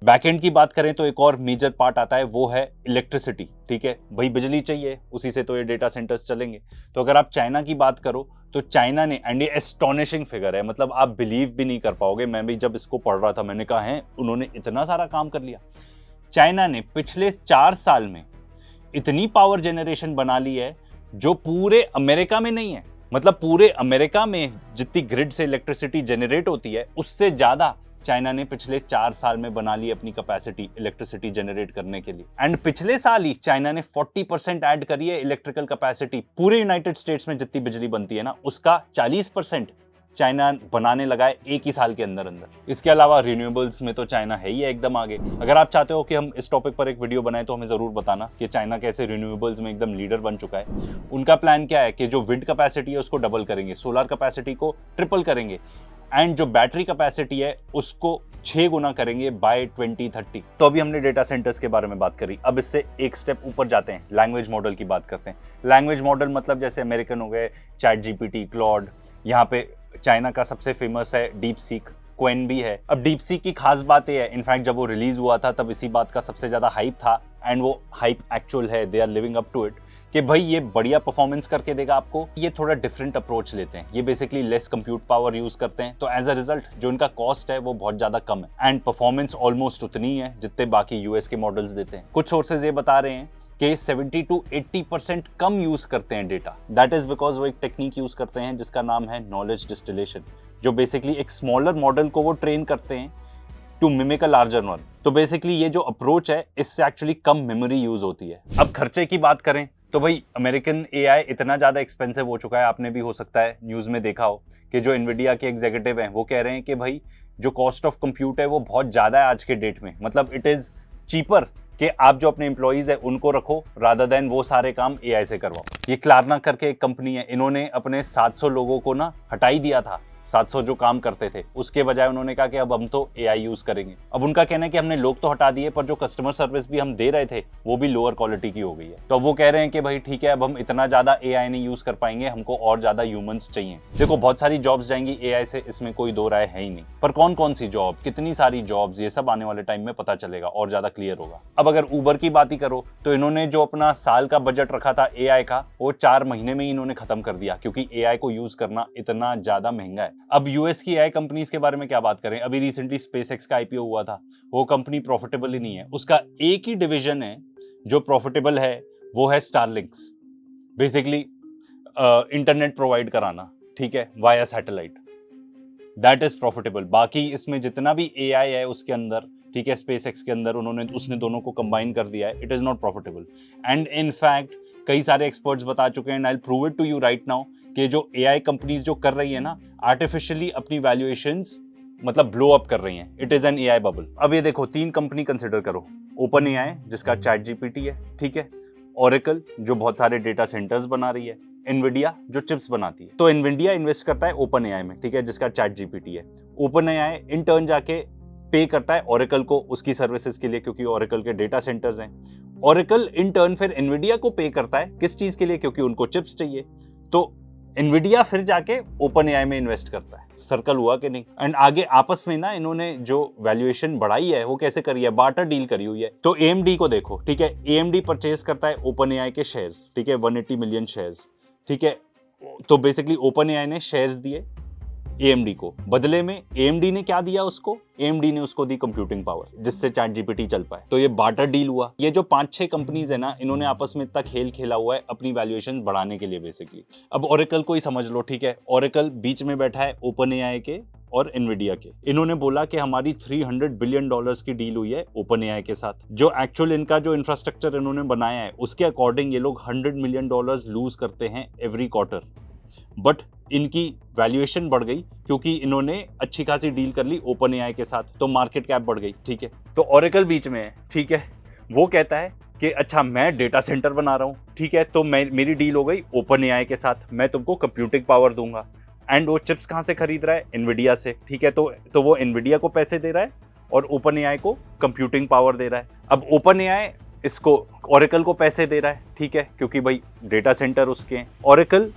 Backend की बात करें तो एक और मेजर पार्ट आता है, वो है इलेक्ट्रिसिटी। ठीक है भाई, बिजली चाहिए, उसी से तो ये डेटा सेंटर्स चलेंगे। तो अगर आप चाइना की बात करो तो चाइना ने, एंड ये एस्टोनिशिंग फिगर है, मतलब आप बिलीव भी नहीं कर पाओगे, मैं भी जब इसको पढ़ रहा था मैंने कहा है उन्होंने इतना सारा काम कर लिया। चाइना ने पिछले 4 साल में इतनी पावर जनरेशन बना ली है जो पूरे अमेरिका में नहीं है। मतलब पूरे अमेरिका में जितनी ग्रिड से इलेक्ट्रिसिटी जनरेट होती है उससे ज्यादा चाइना ने पिछले 4 साल में बना ली अपनी कैपेसिटी इलेक्ट्रिसिटी जनरेट करने के लिए। एंड पिछले साल ही चाइना ने 40% ऐड करी है इलेक्ट्रिकल कैपेसिटी। पूरे यूनाइटेड स्टेट्स में जितनी बिजली बनती है ना, उसका 40% चाइना बनाने लगा है एक ही साल के अंदर अंदर। इसके अलावा रिन्यूएबल्स में तो चाइना है ही एकदम आगे। अगर आप चाहते हो कि हम इस टॉपिक पर एक वीडियो बनाएं तो हमें जरूर बताना कि चाइना कैसे रिन्यूएबल्स में एकदम लीडर बन चुका है। उनका प्लान क्या है कि जो विंड कैपेसिटी है उसको डबल करेंगे, सोलर कैपेसिटी को ट्रिपल करेंगे, एंड जो बैटरी कैपेसिटी है उसको 6 गुना करेंगे बाय 2030। तो अभी हमने डेटा सेंटर्स के बारे में बात करी, अब इससे एक स्टेप ऊपर जाते हैं, लैंग्वेज मॉडल की बात करते हैं। लैंग्वेज मॉडल मतलब जैसे अमेरिकन हो गए, चैट जीपीटी, क्लॉड, यहाँ पे चाइना का सबसे फेमस है डीप सीक, क्वेन भी है। अब डीप सीक की खास बात यह है, इनफैक्ट जब वो रिलीज हुआ था तब इसी बात का सबसे ज्यादा हाइप था, एंड वो हाइप एक्चुअल है, they are living up to it, कि भाई ये बढ़िया परफॉर्मेंस करके देगा आपको। ये थोड़ा डिफरेंट अप्रोच लेते हैं, ये basically less compute power use करते हैं, तो एज अ रिजल्ट जो इनका कॉस्ट है वो बहुत ज्यादा कम है, एंड परफॉर्मेंस ऑलमोस्ट उतनी है जितने बाकी यूएस के मॉडल्स देते हैं। कुछ सोर्सेज ये बता रहे हैं कि 70 to 80% कम यूज करते हैं डेटा। दैट इज बिकॉज वो एक टेक्निक यूज करते हैं जिसका नाम है नॉलेज डिस्टिलेशन, जो बेसिकली एक स्मॉलर मॉडल को वो ट्रेन करते हैं to mimic a larger one. तो बेसिकली ये जो अप्रोच है इससे एक्चुअली कम मेमोरी यूज होती है। अब खर्चे की बात करें तो भाई अमेरिकन एआई इतना ज्यादा एक्सपेंसिव हो चुका है, आपने भी हो सकता है न्यूज में देखा हो कि जो एनवीडिया के एग्जीक्यूटिव हैं वो कह रहे हैं कि भाई जो कॉस्ट ऑफ कंप्यूट है वो बहुत ज्यादा है आज के डेट में। मतलब इट इज चीपर कि आप जो अपने एम्प्लॉइज है उनको रखो रादर देन वो सारे काम एआई से करवाओ। ये क्लारना करके एक कंपनी है, इन्होंने अपने 700 लोगों को ना हटा ही दिया था। 700 जो काम करते थे उसके बजाय उन्होंने कहा कि अब हम तो एआई यूज करेंगे। अब उनका कहना है कि हमने लोग तो हटा दिए पर जो कस्टमर सर्विस भी हम दे रहे थे वो भी लोअर क्वालिटी की हो गई है। तो अब वो कह रहे हैं कि भाई ठीक है, अब हम इतना ज्यादा एआई नहीं यूज कर पाएंगे, हमको और ज्यादा ह्यूमंस चाहिए। देखो बहुत सारी जॉब्स जाएंगी एआई से, इसमें कोई दो राय है ही नहीं, पर कौन कौन सी जॉब, कितनी सारी जॉब्स, ये सब आने वाले टाइम में पता चलेगा और ज्यादा क्लियर होगा। अब अगर उबर की बात ही करो तो इन्होंने जो अपना साल का बजट रखा था एआई का वो 4 महीने में ही इन्होंने खत्म कर दिया, क्योंकि एआई को यूज करना इतना ज्यादा महंगा है। अब यूएस की एआई कंपनीज के बारे में क्या बात करें, अभी रिसेंटली स्पेसएक्स का आईपीओ हुआ था, वो कंपनी प्रॉफिटेबल ही नहीं है। उसका एक ही डिवीजन है जो प्रॉफिटेबल है, वो है स्टारलिंक्स, बेसिकली इंटरनेट प्रोवाइड कराना, ठीक है, via satellite, that is profitable. बाकी इसमें जितना भी एआई है उसके अंदर, ठीक है, स्पेसएक्स के अंदर उसने दोनों को कंबाइन कर दिया है, it is not profitable. And in fact कई सारे एक्सपर्ट्स बता चुके हैं, and I will prove it to you right now, कि जो एआई कंपनीज जो कर रही है ना आर्टिफिशियली अपनी वैल्यूएशंस मतलब ब्लो अप कर रही हैं, it is an AI bubble. अब ये देखो 3 कंपनी कंसिडर करो, ओपन एआई जिसका चैट जीपीटी है, ठीक है, ओरेकल जो बहुत सारे डेटा सेंटर्स बना रही है, एनवीडिया जो चिप्स बनाती है। तो एनवीडिया इन्वेस्ट करता है ओपन एआई में, ठीक है, जिसका चैट जीपीटी है। ओपन एआई इन टर्न जाके पे करता है ओरेकल को उसकी सर्विसेज के लिए, क्योंकि ओरेकल के डेटा सेंटर्स हैं। ओरेकल इन टर्न फिर एनवीडिया को पे करता है किस चीज के लिए, क्योंकि उनको चिप्स चाहिए। तो एनवीडिया फिर जाके ओपन एआई में इन्वेस्ट करता है। सर्कल हुआ कि नहीं? एंड आगे आपस में ना इन्होंने जो वैल्यूएशन बढ़ाई है वो कैसे करी है, बार्टर डील करी हुई है। तो एएमडी को देखो, ठीक है, एएमडी परचेज करता है ओपन एआई के शेयर्स, ठीक है, 180 मिलियन शेयर्स, ठीक है। तो बेसिकली ओपन एआई ने शेयर्स दिए एएमडी को, बदले में एएमडी ने क्या दिया उसको, एएमडी ने उसको दी कंप्यूटिंग पावर जिससे चैट जीपीटी चल पाए। तो ये बार्टर डील हुआ। ये जो 5-6 कंपनीज है ना, इन्होंने आपस में इतना खेल खेला हुआ है अपनी वैल्यूएशन बढ़ाने के लिए बेसिकली। अब ओरेकल को ही समझ लो, ठीक है, ओरेकल बीच में बैठा है ओपन एआई के और एनवीडिया के। इन्होंने बोला कि हमारी $300 बिलियन की डील हुई है ओपन एआई के साथ। जो एक्चुअल इनका जो इंफ्रास्ट्रक्चर इन्होंने बनाया है उसके अकॉर्डिंग ये लोग $100 मिलियन लूज करते हैं एवरी क्वार्टर, बट इनकी वैल्यूएशन बढ़ गई क्योंकि इन्होंने अच्छी खासी डील कर ली ओपन एआई के साथ, तो मार्केट कैप बढ़ गई, ठीक है। तो ओरेकल बीच में है, ठीक है, वो कहता है कि अच्छा मैं डेटा सेंटर बना रहा हूँ, ठीक है, तो मेरी डील हो गई ओपन एआई के साथ, मैं तुमको कंप्यूटिंग पावर दूंगा। एंड वो चिप्स कहाँ से खरीद रहा है, एनवीडिया से, ठीक है। तो वो एनवीडिया को पैसे दे रहा है और ओपन एआई को कंप्यूटिंग पावर दे रहा है। अब ओपन एआई इसको ओरेकल को पैसे दे रहा है, ठीक है, क्योंकि भाई डेटा सेंटर उसके हैं। ओरेकल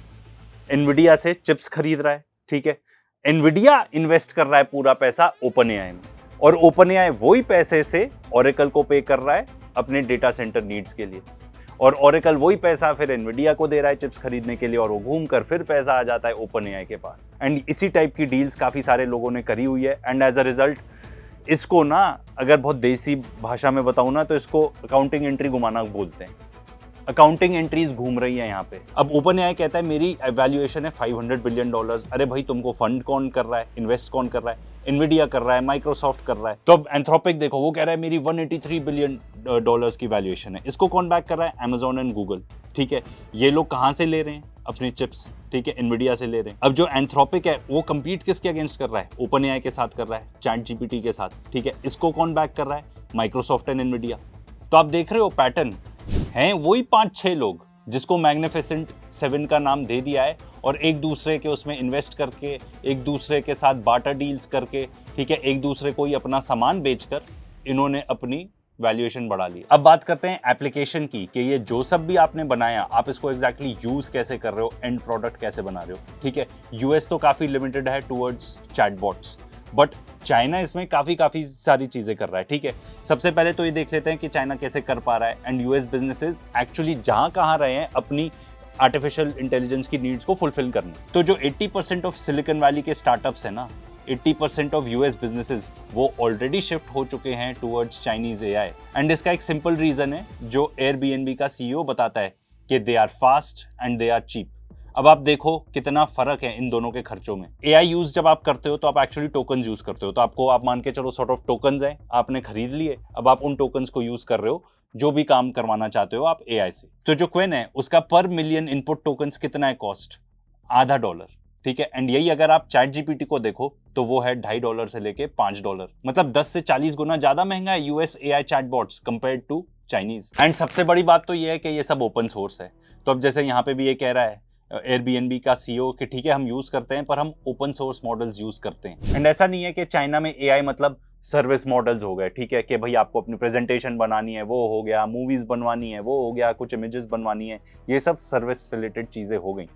एनवीडिया से चिप्स खरीद रहा है, ठीक है। एनवीडिया इन्वेस्ट कर रहा है पूरा पैसा ओपन एआई में, और ओपन एआई वही पैसे से ओरेकल को पे कर रहा है अपने डेटा सेंटर नीड्स के लिए, और ओरेकल वही पैसा फिर एनवीडिया को दे रहा है चिप्स खरीदने के लिए, और वो घूम कर फिर पैसा आ जाता है ओपन एआई के पास। एंड इसी टाइप की डील्स काफ़ी सारे लोगों ने करी हुई है। एंड एज अ रिजल्ट इसको ना, अगर बहुत देसी भाषा में बताऊँ ना, तो इसको अकाउंटिंग एंट्री घुमाना बोलते हैं। अकाउंटिंग एंट्रीज घूम रही है यहाँ पे। अब ओपन एआई कहता है मेरी वैल्यूएशन है $500 बिलियन। अरे भाई तुमको फंड कौन कर रहा है, इन्वेस्ट कौन कर रहा है? एनवीडिया कर रहा है, माइक्रोसॉफ्ट कर रहा है। तो अब एंथ्रोपिक देखो, वो कह रहा है मेरी $183 बिलियन की वैल्यूएशन है। इसको कौन बैक कर रहा है? Amazon and Google. ठीक है, ये लोग कहाँ से ले रहे हैं अपनी चिप्स? ठीक है, एनवीडिया से ले रहे हैं। अब जो एंथ्रोपिक है वो कंपीट किसके अगेंस्ट कर रहा है? ओपन एआई के साथ कर रहा है, चैट जीपीटी के साथ। ठीक है, इसको कौन बैक कर रहा है? Microsoft and Nvidia. तो आप देख रहे हो पैटर्न हैं वही 5-6 लोग जिसको मैग्निफिसेंट 7 का नाम दे दिया है, और एक दूसरे के उसमें इन्वेस्ट करके, एक दूसरे के साथ बाटर डील्स करके, ठीक है, एक दूसरे को ही अपना सामान बेचकर इन्होंने अपनी वैल्यूएशन बढ़ा ली। अब बात करते हैं एप्लीकेशन की, कि ये जो सब भी आपने बनाया आप इसको एग्जैक्टली यूज कैसे कर रहे हो, एंड प्रोडक्ट कैसे बना रहे हो। ठीक है, यूएस तो काफी लिमिटेड है टुवर्ड्स चैटबॉट्स, बट चाइना इसमें काफी सारी चीजें कर रहा है। ठीक है, सबसे पहले तो ये देख लेते हैं कि चाइना कैसे कर पा रहा है, एंड यूएस बिजनेसेस एक्चुअली जहां कहां रहे हैं अपनी आर्टिफिशियल इंटेलिजेंस की नीड्स को फुलफिल करने। तो जो 80% ऑफ सिलिकॉन वैली के स्टार्टअप्स है ना, 80% ऑफ यूएस बिजनेसेस वो ऑलरेडी शिफ्ट हो चुके हैं टुवर्ड्स चाइनीज एआई। एंड इसका एक सिंपल रीजन है जो एयरबीएनबी का सीईओ बताता है कि they are fast and they are cheap. अब आप देखो कितना फर्क है इन दोनों के खर्चों में। एआई यूज जब आप करते हो तो आप एक्चुअली टोकन्स यूज करते हो, तो आपको, आप मान के चलो सॉर्ट ऑफ टोकन्स हैं, आपने खरीद लिए, अब आप उन टोकन्स को यूज कर रहे हो जो भी काम करवाना चाहते हो आप एआई से। तो जो क्वेन है उसका पर मिलियन इनपुट टोकन्स कितना है कॉस्ट? $0.50। ठीक है, एंड यही अगर आप चैट जीपीटी को देखो तो वो है $2.50 से लेके $5, मतलब 10 से 40 गुना ज्यादा महंगा है US AI chatbots compared to Chinese. And सबसे बड़ी बात तो ये है कि ये सब ओपन सोर्स है। तो अब जैसे यहाँ पे भी ये कह रहा है एयरबीएनबी का सीईओ कि ठीक है हम यूज करते हैं पर हम ओपन सोर्स मॉडल्स यूज करते हैं। एंड ऐसा नहीं है कि चाइना में एआई मतलब सर्विस मॉडल्स हो गए। ठीक है, कि भाई आपको अपनी प्रेजेंटेशन बनानी है वो हो गया, मूवीज बनवानी है वो हो गया, कुछ इमेजेस बनवानी है, ये सब सर्विस रिलेटेड चीजें हो गई।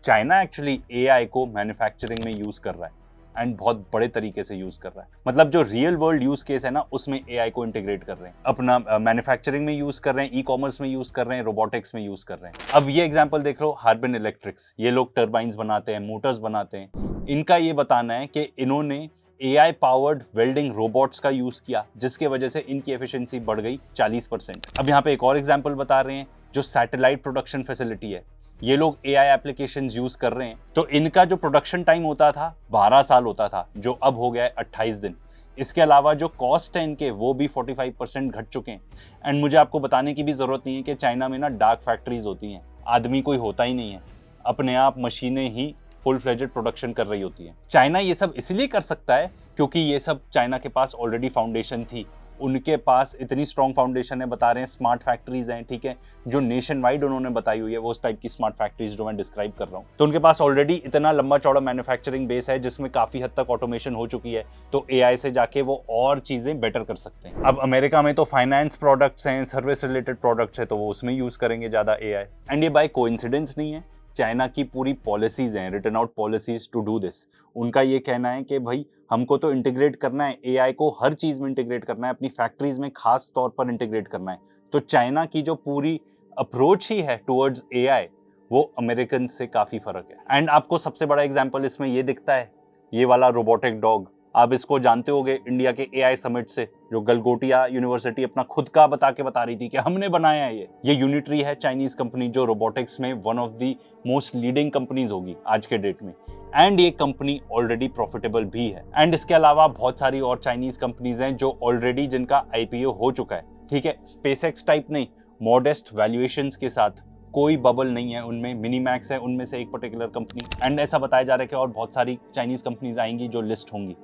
चाइना एक्चुअली एआई को मैन्युफैक्चरिंग में यूज कर रहा है, एंड बहुत बड़े तरीके से यूज कर रहा है। मतलब जो रियल वर्ल्ड यूज केस है ना उसमें एआई को इंटीग्रेट कर रहे हैं, अपना मैन्युफैक्चरिंग में यूज कर रहे हैं, ई कॉमर्स में यूज कर रहे हैं, रोबोटिक्स में यूज कर रहे हैं। अब ये एग्जांपल देख लो, हार्बिन इलेक्ट्रिक्स, ये लोग टर्बाइंस बनाते हैं, मोटर्स बनाते हैं। इनका ये बताना है कि इन्होंने एआई पावर्ड वेल्डिंग रोबोट्स का यूज किया जिसके वजह से इनकी एफिशिएंसी बढ़ गई 40%। अब यहाँ पे एक और एग्जांपल बता रहे हैं, जो सैटेलाइट प्रोडक्शन फैसिलिटी है, ये लोग एआई एप्लीकेशंस यूज कर रहे हैं, तो इनका जो प्रोडक्शन टाइम होता था 12 साल होता था, जो अब हो गया है 28 दिन। इसके अलावा जो कॉस्ट है इनके वो भी 45% घट चुके हैं। एंड मुझे आपको बताने की भी जरूरत नहीं है कि चाइना में ना डार्क फैक्ट्रीज होती हैं, आदमी कोई होता ही नहीं है, अपने आप मशीनें ही फुल फ्लेजेड प्रोडक्शन कर रही होती है। चाइना ये सब इसलिए कर सकता है क्योंकि ये सब चाइना के पास ऑलरेडी फाउंडेशन थी, उनके पास इतनी स्ट्रॉन्ग फाउंडेशन है, बता रहे हैं स्मार्ट फैक्ट्रीज हैं। ठीक है, जो नेशन वाइड उन्होंने बताई हुई है वो उस टाइप की स्मार्ट फैक्ट्रीज जो मैं डिस्क्राइब कर रहा हूँ। तो उनके पास ऑलरेडी इतना लंबा चौड़ा मैन्युफैक्चरिंग बेस है जिसमें काफी हद तक ऑटोमेशन हो चुकी है, तो एआई से जाके वो और चीजें बेटर कर सकते हैं। अब अमेरिका में तो फाइनेंस प्रोडक्ट्स हैं, सर्विस रिलेटेड प्रोडक्ट्स है, तो वो उसमें यूज करेंगे ज्यादा एआई। एंड ये बाय कोइंसिडेंस नहीं है, चाइना की पूरी पॉलिसीज हैं, written out policies to do this. उनका ये कहना है कि भाई हमको तो इंटीग्रेट करना है, एआई को हर चीज में इंटीग्रेट करना है, अपनी फैक्ट्रीज में खास तौर पर इंटीग्रेट करना है। तो चाइना की जो पूरी अप्रोच ही है टुवर्ड्स एआई वो अमेरिकन से काफी फर्क है। एंड आपको सबसे बड़ा एग्जांपल इसमें ये दिखता है, ये वाला रोबोटिक डॉग। आप इसको जानते होंगे इंडिया के एआई समिट से, जो गलगोटिया यूनिवर्सिटी अपना खुद का बता रही थी कि हमने बनाया है ये यूनिट्री है चाइनीज कंपनी जो रोबोटिक्स में one of the most leading companies होगी आज के डेट में। एंड ये कंपनी ऑलरेडी प्रॉफिटेबल भी है। एंड इसके अलावा बहुत सारी और चाइनीज कंपनीज हैं जो ऑलरेडी जिनका आईपीओ हो चुका है। ठीक है, स्पेसएक्स टाइप नहीं, मॉडेस्ट वैल्यूएशंस के साथ, कोई बबल नहीं है उनमें। मिनीमैक्स है उनमें से एक पर्टिकुलर कंपनी, एंड ऐसा बताया जा रहा है कि और बहुत सारी चाइनीज कंपनीज आएंगी जो लिस्ट होंगी।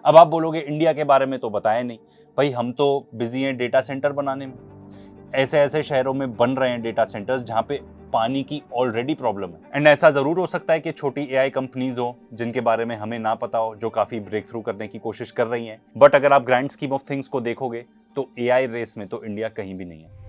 अब आप बोलोगे इंडिया के बारे में तो बताया नहीं, भाई हम तो बिजी हैं डेटा सेंटर बनाने में। ऐसे ऐसे शहरों में बन रहे हैं डेटा सेंटर्स जहां पे पानी की ऑलरेडी प्रॉब्लम है। एंड ऐसा जरूर हो सकता है कि छोटी एआई कंपनीज हो जिनके बारे में हमें ना पता हो, जो काफी ब्रेक थ्रू करने की कोशिश कर रही हैं। बट अगर आप ग्रैंड स्कीम ऑफ थिंग्स को देखोगे तो एआई रेस में तो इंडिया कहीं भी नहीं है।